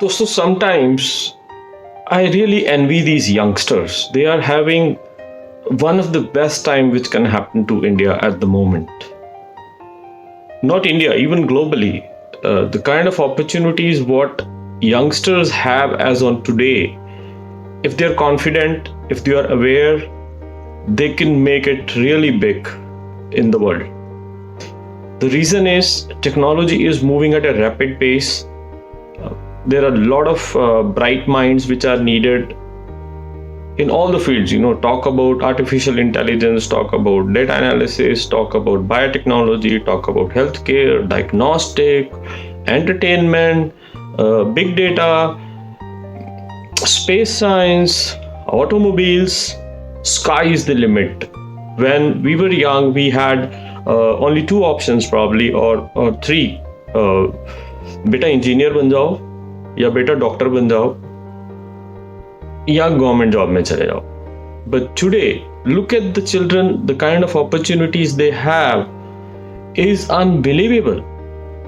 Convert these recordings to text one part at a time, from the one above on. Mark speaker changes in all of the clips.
Speaker 1: So sometimes I really envy these youngsters. They are having one of the best time which can happen to India at the moment. Not India, even globally. The kind of opportunities what youngsters have as on today, if they're confident, if they are aware, they can make it really big in the world. The reason is technology is moving at a rapid pace. There are a lot of bright minds which are needed in all the fields. Talk about artificial intelligence, talk about data analysis, talk about biotechnology, talk about healthcare, diagnostic, entertainment, big data, space science, automobiles. Sky is the limit. When we were young, we had only two options probably, or three. बेटा engineer बन जाओ, या बेटा doctor बन जाओ, या government job में चले जाओ. But today, look at the children, the kind of opportunities they have is unbelievable.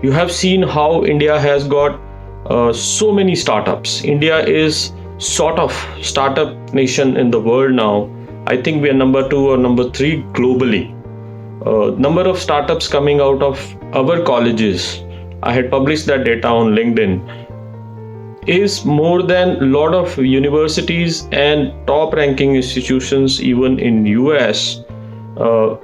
Speaker 1: You have seen how India has got so many startups. India is sort of startup nation in the world now. I think we are number 2 or number 3 globally. Number of startups coming out of our colleges, I had published that data on LinkedIn, is more than a lot of universities and top ranking institutions even in US. Our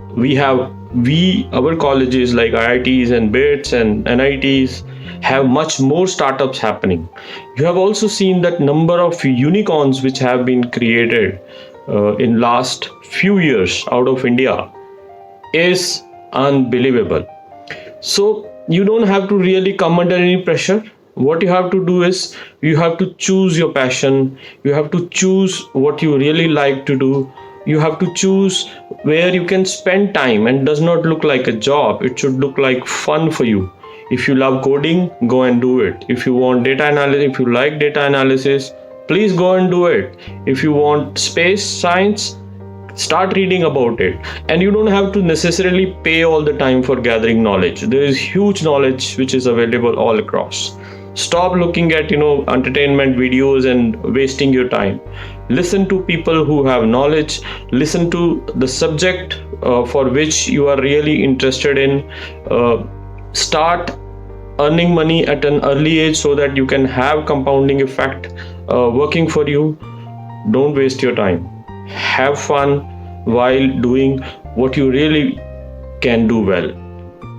Speaker 1: colleges like IITs and BITS and NITs have much more startups happening. You have also seen that number of unicorns which have been created in last few years out of India is unbelievable. So you don't have to really come under any pressure. What you have to do is you have to choose your passion. You have to choose what you really like to do. You have to choose where you can spend time and does not look like a job. It should look like fun for you. If you love coding, go and do it. If you want data analysis, if you like data analysis, please go and do it. If you want space science, start reading about it. And you don't have to necessarily pay all the time for gathering knowledge. There is huge knowledge which is available all across. Stop looking at entertainment videos and wasting your time. Listen to people who have knowledge. Listen to the subject for which you are really interested in. Start earning money at an early age so that you can have compounding effect working for you. Don't waste your time. Have fun while doing what you really can do well.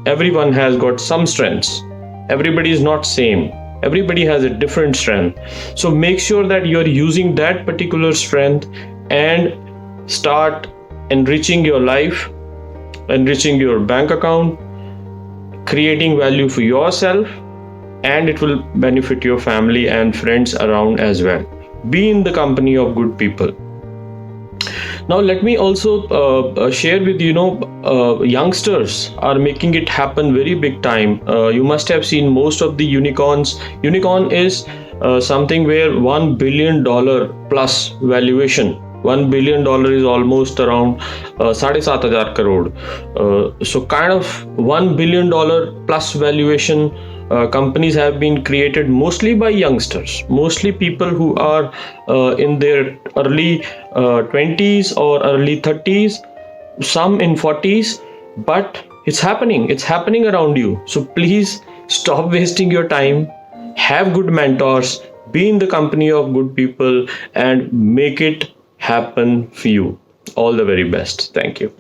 Speaker 1: Everyone has got some strengths. Everybody is not same. Everybody has a different strength. So make sure that you're using that particular strength and start enriching your life, enriching your bank account, creating value for yourself, and it will benefit your family and friends around as well. Be in the company of good people. Now let me also share with youngsters are making it happen very big time. You must have seen most of the unicorns. Unicorn is something where $1 billion plus valuation. $1 billion is almost around 7,500 crore. So kind of $1 billion plus valuation companies have been created mostly by youngsters, mostly people who are in their early 20s or early 30s, some in 40s, but it's happening around you. So please stop wasting your time, have good mentors, be in the company of good people, and make it happen for you. All the very best. Thank you.